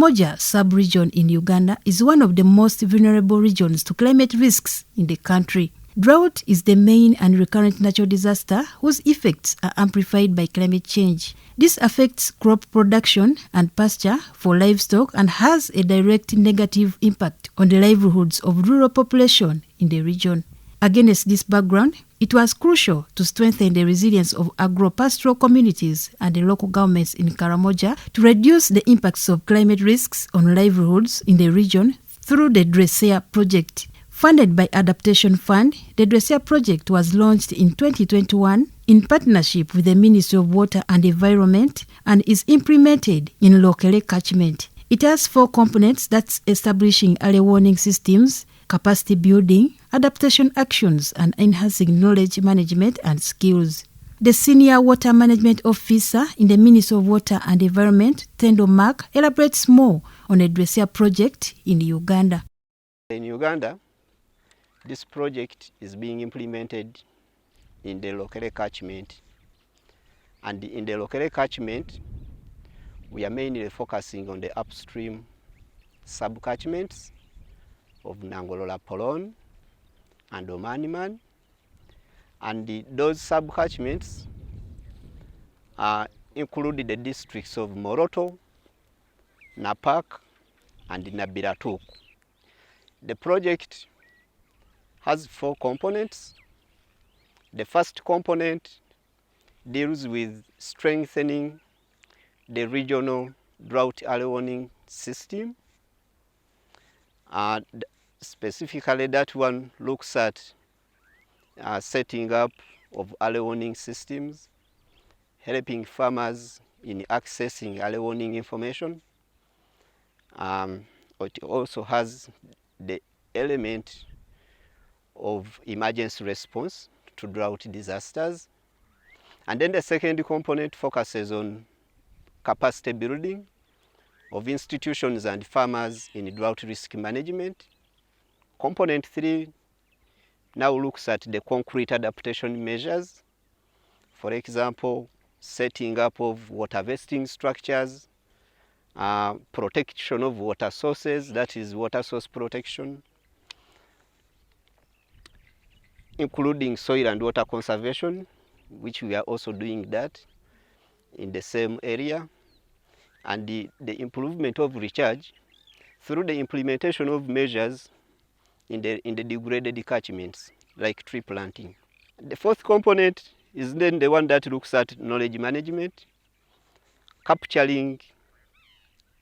Karamoja sub-region in Uganda is one of the most vulnerable regions to climate risks in the country. Drought is the main and recurrent natural disaster whose effects are amplified by climate change. This affects crop production and pasture for livestock and has a direct negative impact on the livelihoods of rural population in the region. Against this background, it was crucial to strengthen the resilience of agro-pastoral communities and the local governments in Karamoja to reduce the impacts of climate risks on livelihoods in the region through the Dresser project. Funded by Adaptation Fund, the Dresser project was launched in 2021 in partnership with the Ministry of Water and Environment and is implemented in lokere Catchment. It has 4 components: that's establishing early warning systems, capacity building, adaptation actions, and enhancing knowledge management and skills. The Senior Water Management Officer in the Ministry of Water and Environment, Tendo Mark, elaborates more on the Dresser project in Uganda. In Uganda, this project is being implemented in the lokere catchment. And in the lokere catchment, we are mainly focusing on the upstream sub-catchments of Nangolola Polon and Omaniman. And those sub-catchments include the districts of Moroto, Napak, and Nabiratuk. The project has 4 components. The first component deals with strengthening the regional drought early warning system. Specifically, that one looks at setting up of early warning systems, helping farmers in accessing early warning information. It also has the element of emergency response to drought disasters. And then the second component focuses on capacity building of institutions and farmers in drought risk management. Component 3 now looks at the concrete adaptation measures. For example, setting up of water harvesting structures, protection of water sources, that is water source protection, including soil and water conservation, which we are also doing that in the same area, and the improvement of recharge through the implementation of measures in the degraded catchments, like tree planting. The fourth component is then the one that looks at knowledge management, capturing,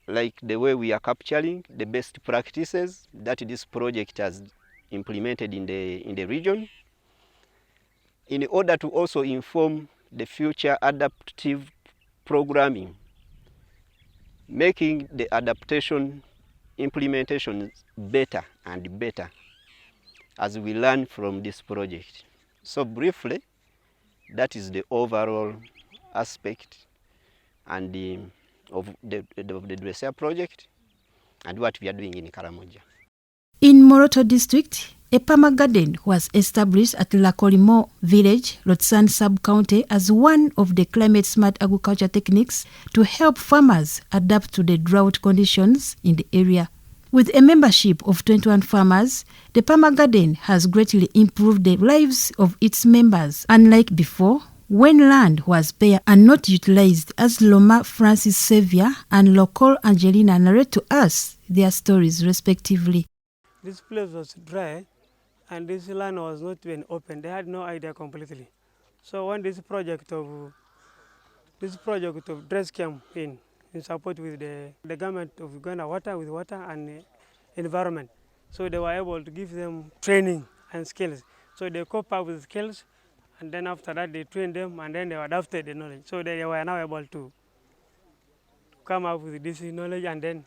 like the way we are capturing the best practices that this project has implemented in the region, in order to also inform the future adaptive programming, making the adaptation implementation better and better as we learn from this project. So briefly, that is the overall aspect and of the Dresser project and what we are doing in Karamoja. In Moroto district, a perma garden was established at Lakolimo village, Lotsan sub-county, as one of the climate-smart agriculture techniques to help farmers adapt to the drought conditions in the area. With a membership of 21 farmers, the perma garden has greatly improved the lives of its members, unlike before, when land was bare and not utilized, as Loma Francis Xavier and Local Angelina narrate to us their stories respectively. This place was dry and this land was not even open. They had no idea completely. So when this project of Dress came in support with the government of Uganda, water and environment, so they were able to give them training and skills. So they cope up with skills, and then after that they trained them, and then they adapted the knowledge. So they were now able to come up with this knowledge, and then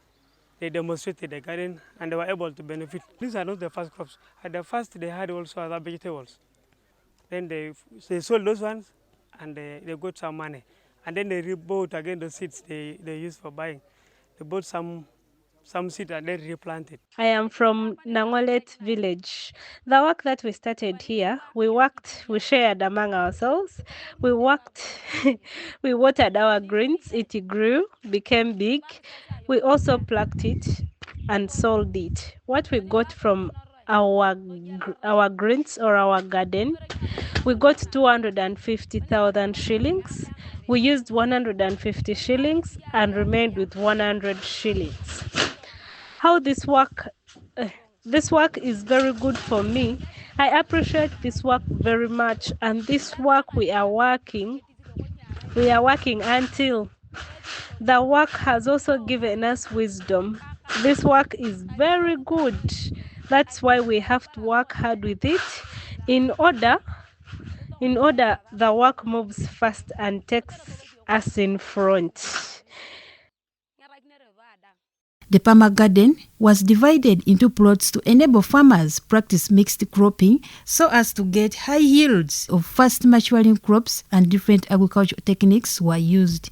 they demonstrated the garden, and they were able to benefit. These are not the first crops. At the first, they had also other vegetables. Then they sold those ones, and they got some money. And then they bought again the seeds they used for buying. They bought some some seeds are then replanted. I am from Nangolet village. The work that we started here, we shared among ourselves. We worked, we watered our greens, it grew, became big. We also plucked it and sold it. What we got from our greens or our garden, we got 250,000 shillings. We used 150 shillings and remained with 100 shillings. How this work is very good for me. I appreciate this work very much, and this work we are working until the work has also given us wisdom. This work is very good. That's why we have to work hard with it in order the work moves fast and takes us in front. The Palmer garden was divided into plots to enable farmers practice mixed cropping so as to get high yields of fast maturing crops, and different agricultural techniques were used.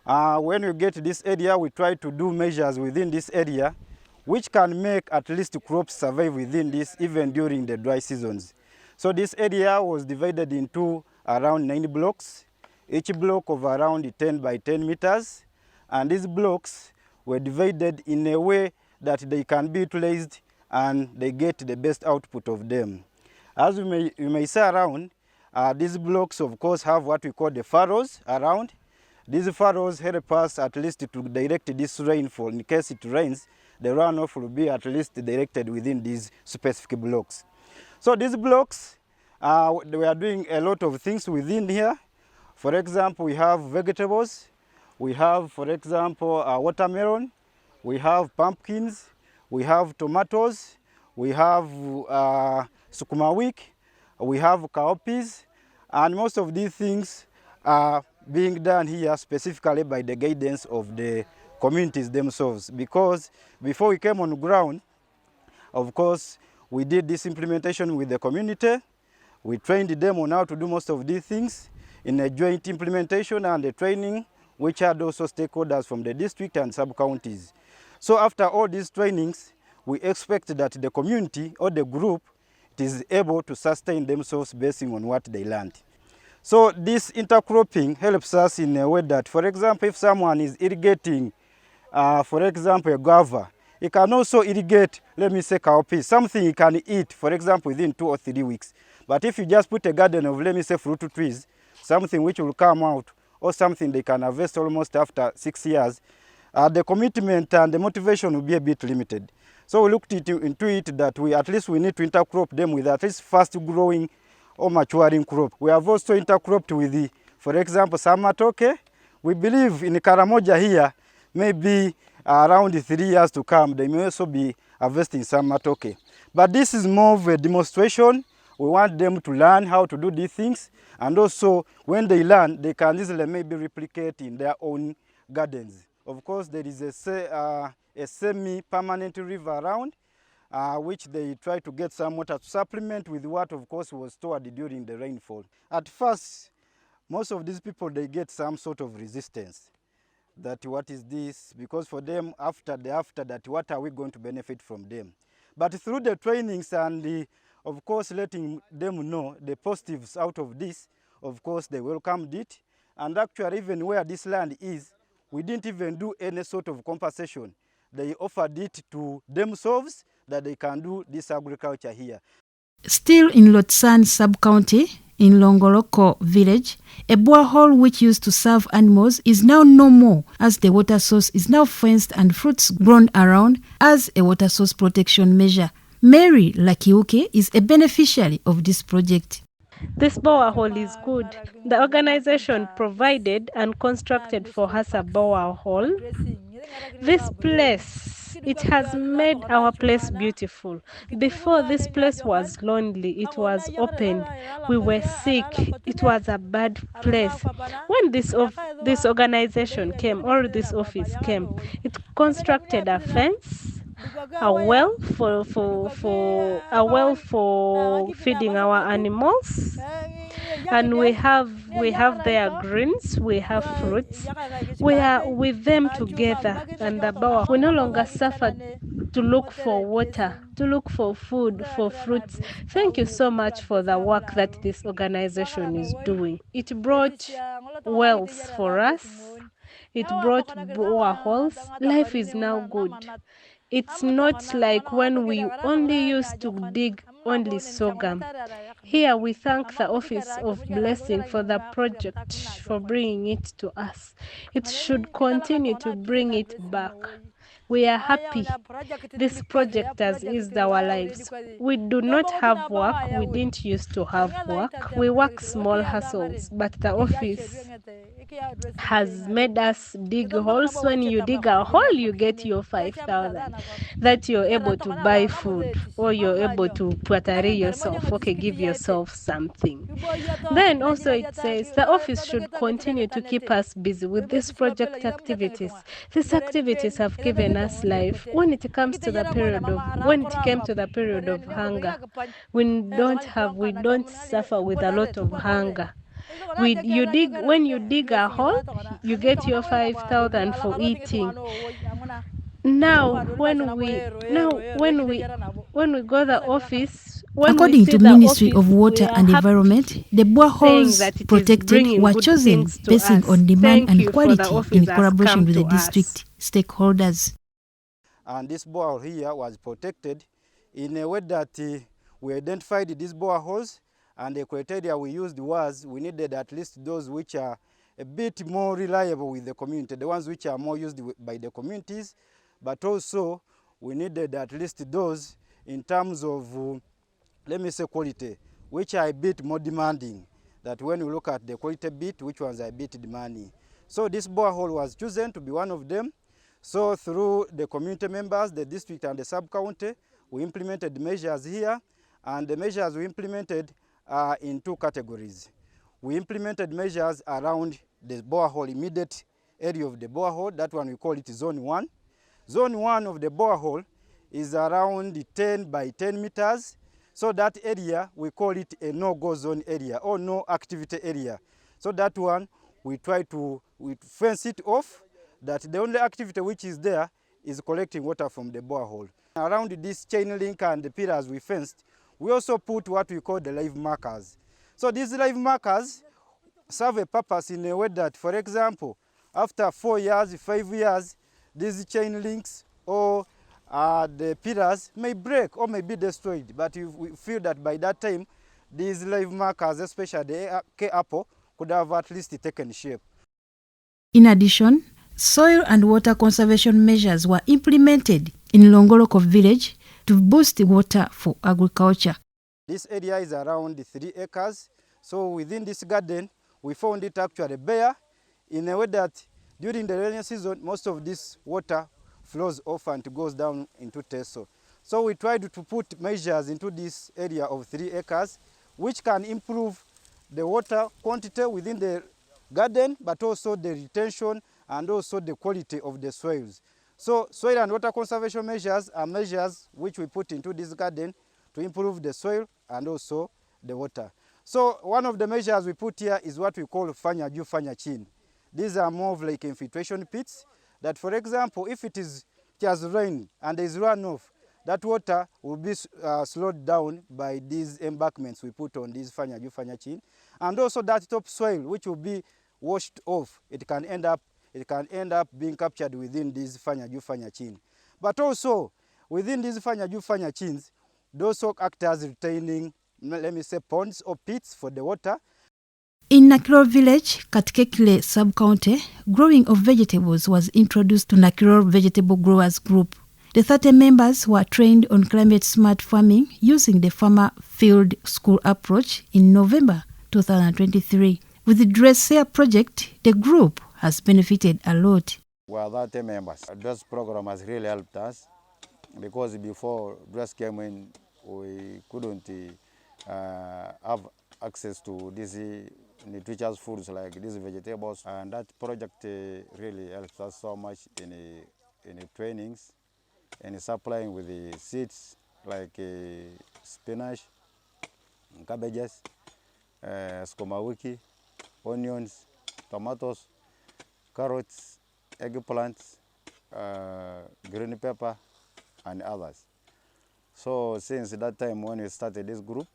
When we get this area, we try to do measures within this area which can make at least crops survive within this even during the dry seasons. So this area was divided into around 9 blocks, each block of around 10 by 10 meters, and these blocks were divided in a way that they can be utilized and they get the best output of them. As you may see around, these blocks of course have what we call the furrows around. These furrows help us at least to direct this rainfall. In case it rains, the runoff will be at least directed within these specific blocks. So these blocks, we are doing a lot of things within here. For example, we have vegetables. We have, for example, watermelon. We have pumpkins. We have tomatoes. We have sukuma wiki. We have cowpeas. And most of these things are being done here specifically by the guidance of the communities themselves. Because before we came on ground, of course, we did this implementation with the community. We trained them on how to do most of these things in a joint implementation and a training, which had also stakeholders from the district and sub-counties. So after all these trainings, we expect that the community or the group is able to sustain themselves based on what they learned. So this intercropping helps us in a way that, for example, if someone is irrigating, for example, a guava, he can also irrigate, let me say, cowpeas, something he can eat, for example, within 2 or 3 weeks. But if you just put a garden of, let me say, fruit trees, something which will come out, or something they can harvest almost after 6 years, the commitment and the motivation will be a bit limited. So we looked into it that we need to intercrop them with at least fast-growing or maturing crop. We have also intercropped with, for example, some matoke. We believe in Karamoja here, maybe around 3 years to come, they may also be harvesting some matoke. But this is more of a demonstration. We want them to learn how to do these things, and also when they learn, they can easily maybe replicate in their own gardens. Of course, there is a semi-permanent river around, which they try to get some water to supplement with what, of course, was stored during the rainfall. At first, most of these people, they get some sort of resistance. That what is this? Because for them, after that, what are we going to benefit from them? But through the trainings and of course, letting them know the positives out of this, of course, they welcomed it. And actually, even where this land is, we didn't even do any sort of compensation. They offered it to themselves that they can do this agriculture here. Still in Lotsan sub-county, in Longoloko village, a borehole which used to serve animals is now no more, as the water source is now fenced and fruits grown around as a water source protection measure. Mary Lakiuke is a beneficiary of this project. This borehole is good. The organization provided and constructed for us a borehole. This place, it has made our place beautiful. Before, this place was lonely, it was open, we were sick, it was a bad place. When this organization came, or this office came, it constructed a fence, a well for feeding our animals, and we have their greens, we have fruits. We are with them together, and the Bawa, we no longer suffer to look for water, to look for food, for fruits. Thank you so much for the work that this organization is doing. It brought wealth for us. It brought boreholes. Life is now good. It's not like when we only used to dig only sorghum. Here we thank the Office of Blessing for the project, for bringing it to us. It should continue to bring it back. We are happy this project has eased our lives. We do not have work. We didn't used to have work. We work small hustles, but the office has made us dig holes. When you dig a hole, you get your 5,000 that you're able to buy food, or you're able to patari yourself, okay, give yourself something. Then also it says the office should continue to keep us busy with these project activities. These activities have given us life. When it came to the period of hunger, we don't suffer with a lot of hunger. When you dig a hole, you get your 5,000 for eating. Now when we go the office, when we According see to the Ministry office, of we Water are and happy, Environment, the saying boreholes that it is protected bringing were good chosen things to basing us. on demand Thank and you for the quality office in has collaboration come with the to district us. stakeholders. And this borehole here was protected in a way that we identified these boreholes, and the criteria we used was we needed at least those which are a bit more reliable with the community, the ones which are more used by the communities, but also we needed at least those in terms of, let me say, quality, which are a bit more demanding. That when you look at the quality bit, which ones are a bit demanding. So this borehole was chosen to be one of them. So through the community members, the district and the sub-county, we implemented measures here, and the measures we implemented are in two categories. We implemented measures around the borehole, immediate area of the borehole. That one we call it Zone 1. Zone 1 of the borehole is around 10 by 10 meters. So that area, we call it a no-go zone area or no activity area. So that one, we fence it off, that the only activity which is there is collecting water from the borehole. Around this chain link and the pillars we fenced, we also put what we call the live markers. So these live markers serve a purpose in a way that, for example, after 4 years, 5 years, these chain links or the pillars may break or may be destroyed. But we feel that by that time, these live markers, especially the K apple, could have at least taken shape. In addition, soil and water conservation measures were implemented in Longoloko village to boost water for agriculture. This area is around 3 acres. So within this garden, we found it actually bare in a way that during the rainy season, most of this water flows off and goes down into Teso. So we tried to put measures into this area of 3 acres, which can improve the water quantity within the garden, but also the retention and also the quality of the soils. So soil and water conservation measures are measures which we put into this garden to improve the soil and also the water. So one of the measures we put here is what we call fanya juu fanya chini. These are more of like infiltration pits that, for example, if it has rained and there is runoff, that water will be slowed down by these embankments we put on these fanya juu fanya chini. And also that topsoil which will be washed off, it can end up being captured within these fanya juu fanya chini. But also within these fanya juu fanya chins, those act as retaining, let me say, ponds or pits for the water. In Nakiror village, Katikekile sub-county, growing of vegetables was introduced to Nakiror Vegetable Growers Group. The 30 members were trained on climate-smart farming using the Farmer Field School approach in November 2023. With the Dresser project, the group has benefited a lot. We are 30 members. This program has really helped us because before Dress came in, we couldn't have access to these nutritious foods like these vegetables, and that project really helps us so much in trainings and supplying with the seeds like spinach, cabbages, sukuma wiki, onions, tomatoes, carrots, eggplants, green pepper, and others. So since that time when we started this group,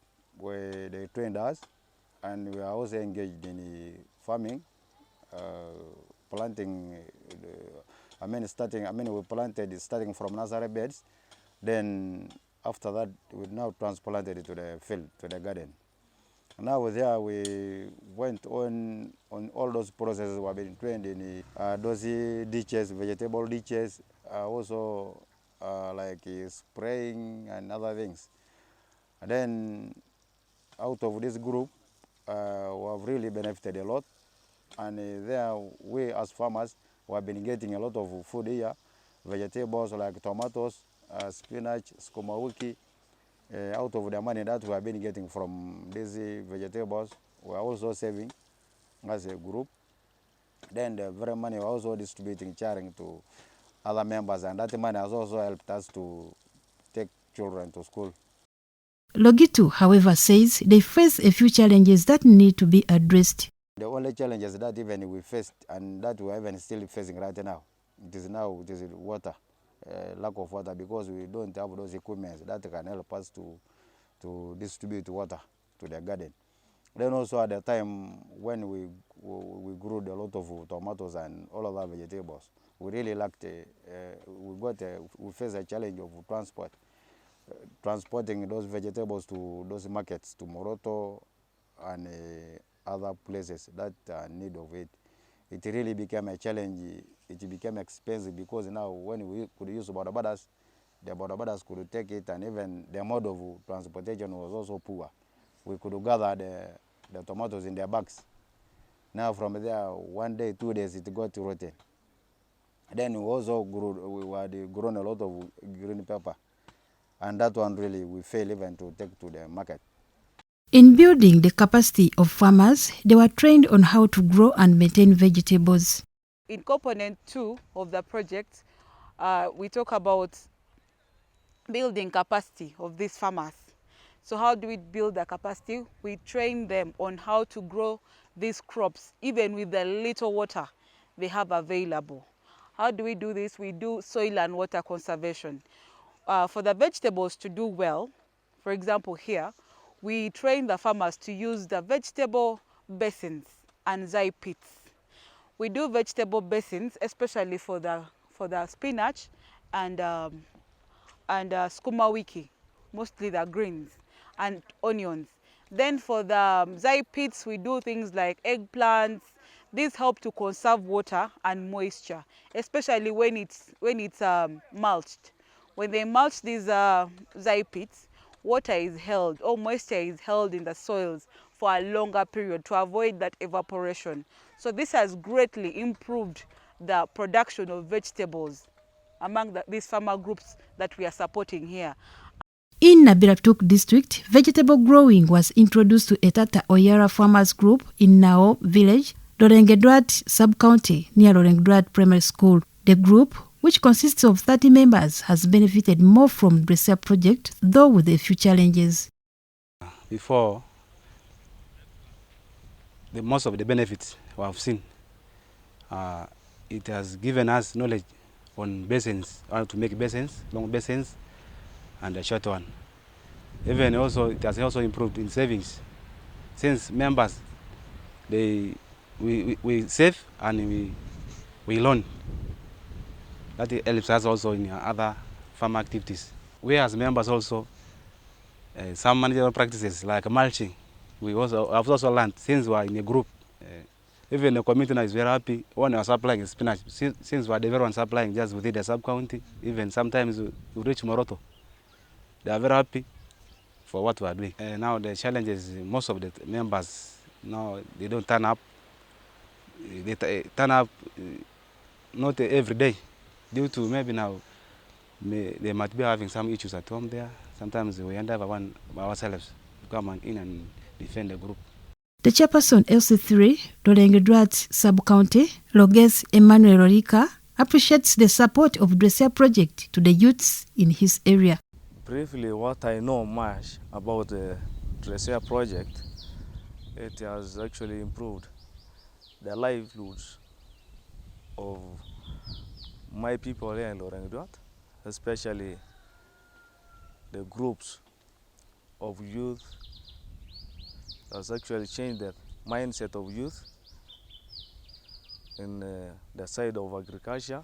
they trained us, and we are also engaged in farming, planting. We planted starting from nursery beds. Then after that, we now transplanted it to the field, to the garden. Now there we went on all those processes. We have been trained in those ditches, vegetable ditches, also like spraying and other things. And then out of this group, we have really benefited a lot. And there we as farmers, we have been getting a lot of food here, vegetables like tomatoes, spinach, sukuma wiki. Out of the money that we have been getting from these vegetables, we are also saving as a group. Then the very money we are also distributing, sharing to other members, and that money has also helped us to take children to school. Logitu, however, says they face a few challenges that need to be addressed. The only challenges that even we faced, and that we are even still facing right now, it is water. Lack of water, because we don't have those equipments that can help us to distribute water to the garden. Then also at the time when we grew a lot of tomatoes and all other vegetables, we really lacked. We faced a challenge of transporting those vegetables to those markets, to Moroto and other places that are in need of it. It really became a challenge. It became expensive, because now when we could use bodabodas, the bodabodas could take it, and even the mode of transportation was also poor. We could gather the tomatoes in their bags. Now from there, 1 day, 2 days, it got rotten. Then we also had grown a lot of green pepper, and that one really we failed even to take to the market. In building the capacity of farmers, they were trained on how to grow and maintain vegetables. In component 2 of the project, we talk about building capacity of these farmers. So how do we build the capacity? We train them on how to grow these crops, even with the little water they have available. How do we do this? We do soil and water conservation. For the vegetables to do well, for example here, we train the farmers to use the vegetable basins and zai pits. We do vegetable basins, especially for the spinach and sukuma wiki, mostly the greens, and onions. Then for the zai pits, we do things like eggplants. These help to conserve water and moisture, especially when it's mulched. When they mulch these zai pits, water is held, or moisture is held in the soils for a longer period to avoid that evaporation. So this has greatly improved the production of vegetables among these farmer groups that we are supporting here. In Nabiratuk district, vegetable growing was introduced to Etata Oyara Farmers Group in Nao village, Lorengedrat sub-county near Lorengedrat Primary School. The group, which consists of 30 members, has benefited more from the Dresser project, though with a few challenges. Before, most of the benefits we have seen, it has given us knowledge on basins, how to make basins, long basins, and a short one. Even also, it has also improved in savings, since members, we save and we loan. That helps us also in other farm activities. We as members also, some managerial practices like mulching, we also have also learned since we are in a group. Even the community now is very happy when we are supplying spinach, since we are the very one supplying just within the sub-county. Even sometimes we reach Moroto. They are very happy for what we are doing. Now the challenge is most of the members, now they don't turn up. They turn up not every day, due to maybe now they might be having some issues at home there. Sometimes we end up ourselves to come in and defend the group. The chairperson LC3, Lorengedrat sub-county, Loges Emmanuel Orika, appreciates the support of Dresser project to the youths in his area. Briefly, what I know much about the Dresser project, it has actually improved the livelihoods of my people here in Lorengduat, especially the groups of youth. Has actually changed the mindset of youth in the side of agriculture.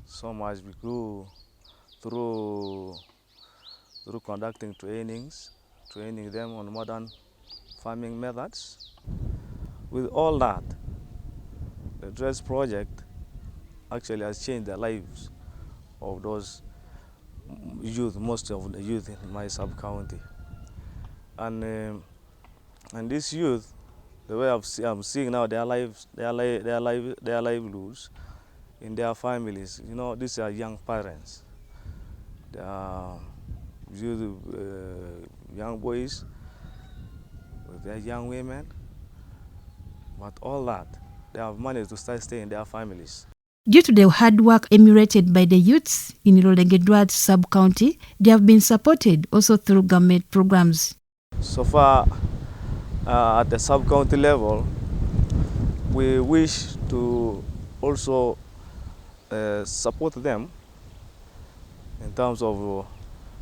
So much we go through conducting training them on modern farming methods. With all that, the DRESS project actually has changed the lives of those youth, most of the youth in my sub-county. And this youth, the way I'm seeing now their livelihoods in their families. You know, these are young parents. They are youth, young boys with their young women. But all that, they have managed to stay in their families. Due to the hard work emulated by the youths in Lorengduat sub-county, they have been supported also through government programs. So far, at the sub-county level, we wish to also support them in terms of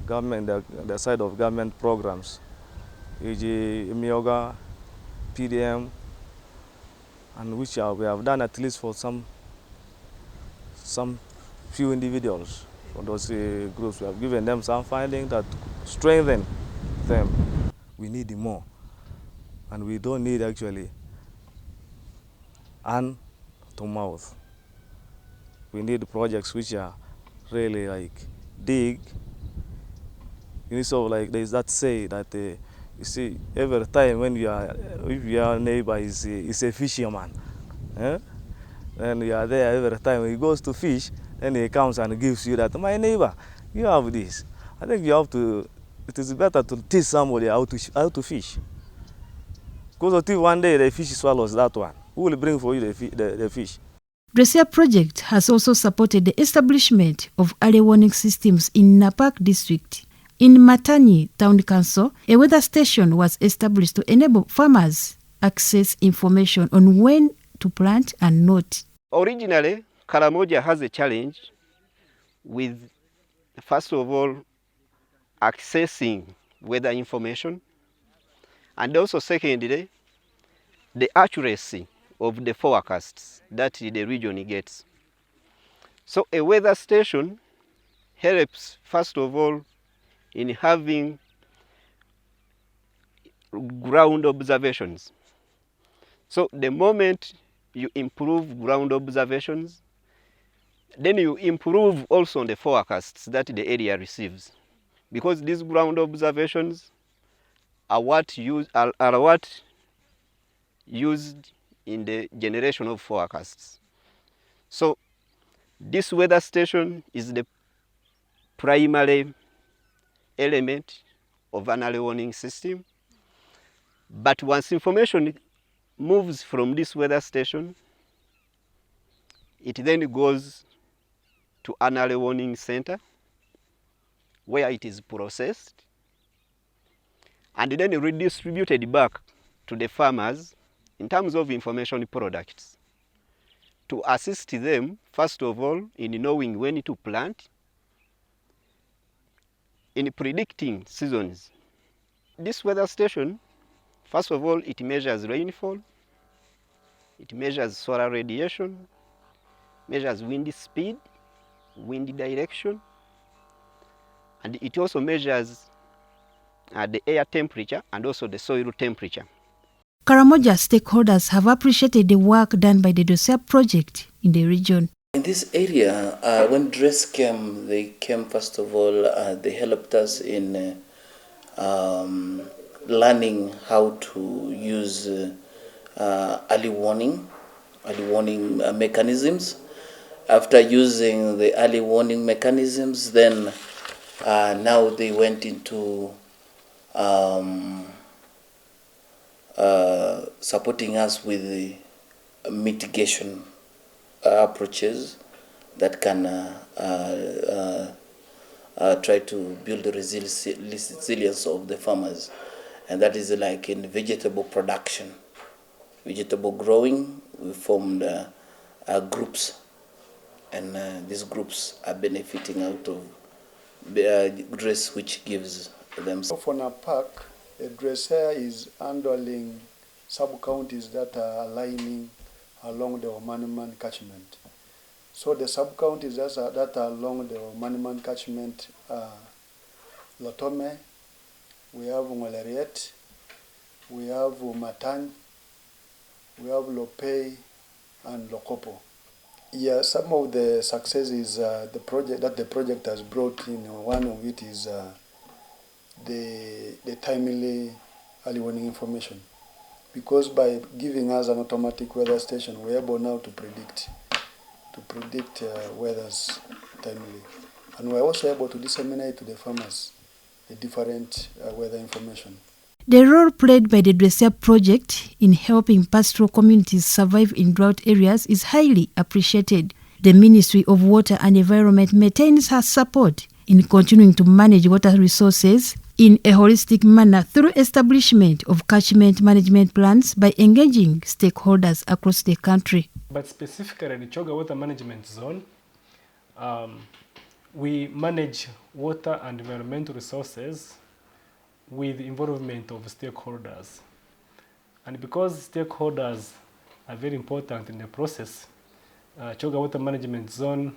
government, the side of government programs, e.g. Mioga, PDM, and which we have done at least for some few individuals. For those groups, we have given them some funding that strengthen them. We need more, and we don't need actually hand to mouth. We need projects which are really like dig. You know, so like there's that say that you see every time when if your neighbor is a fisherman, and you are there every time he goes to fish, then he comes and gives you that, my neighbor, you have this. I think you have to. It is better to teach somebody how to fish. Because until one day the fish swallows that one, who will bring for you the fish? DRESS project has also supported the establishment of early warning systems in Napak district. In Matani Town Council, a weather station was established to enable farmers access information on when to plant and not. Originally, Karamoja has a challenge with, first of all, accessing weather information, and also secondly, the accuracy of the forecasts that the region gets. So a weather station helps, first of all, in having ground observations. So the moment you improve ground observations, then you improve also on the forecasts that the area receives. Because these ground observations are what used in the generation of forecasts. So this weather station is the primary element of an early warning system. But once information moves from this weather station, it then goes to an early warning center where it is processed and then redistributed back to the farmers in terms of information products to assist them, first of all, in knowing when to plant, in predicting seasons. This weather station, first of all, it measures rainfall, it measures solar radiation, measures wind speed, wind direction, and it also measures the air temperature and also the soil temperature. Karamoja stakeholders have appreciated the work done by the DRESS project in the region. In this area, when DRESS came, they came first of all, they helped us in learning how to use early warning mechanisms. After using the early warning mechanisms, then now they went into supporting us with the mitigation approaches that can try to build the resilience of the farmers. and that is like in vegetable production, vegetable growing. We formed groups, and these groups are benefiting out of grass, which gives them. For NAPAC, the dresser is handling sub-counties that are aligning along the Omaniman catchment. So the sub-counties that are along the Omaniman catchment are Lotome, we have Ngoleriet, we have Matany, we have Lopei, and Lokopo. Yeah, some of the successes the project has brought in. One of it is the timely early warning information, because by giving us an automatic weather station, we're able now to predict weathers timely, and we're also able to disseminate to the farmers the different weather information. The role played by the Dresser project in helping pastoral communities survive in drought areas is highly appreciated. The Ministry of Water and Environment maintains her support in continuing to manage water resources in a holistic manner through establishment of catchment management plans by engaging stakeholders across the country. But specifically in the Choga Water Management Zone, we manage water and environmental resources with the involvement of stakeholders. And because stakeholders are very important in the process, Choga Water Management Zone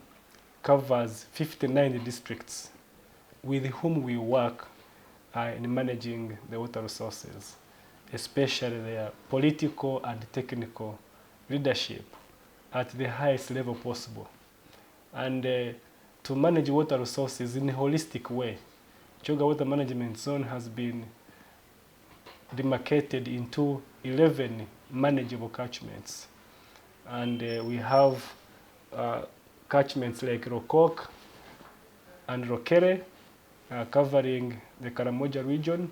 covers 59 districts with whom we work in managing the water resources, especially their political and technical leadership at the highest level possible. And to manage water resources in a holistic way, Choga Water Management Zone has been demarcated into 11 manageable catchments. And we have catchments like Rokok and Lokere covering the Karamoja region.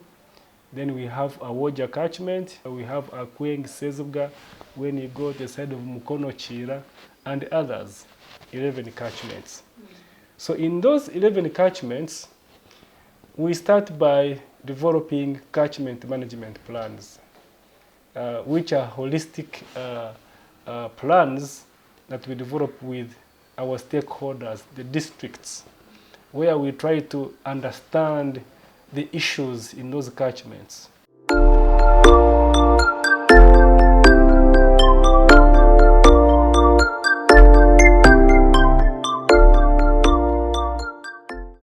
Then we have a Woja catchment. We have a Kweng Sezubga when you go to the side of Mukono Chira and others, 11 catchments. So in those 11 catchments, we start by developing catchment management plans, which are holistic plans that we develop with our stakeholders, the districts, where we try to understand the issues in those catchments.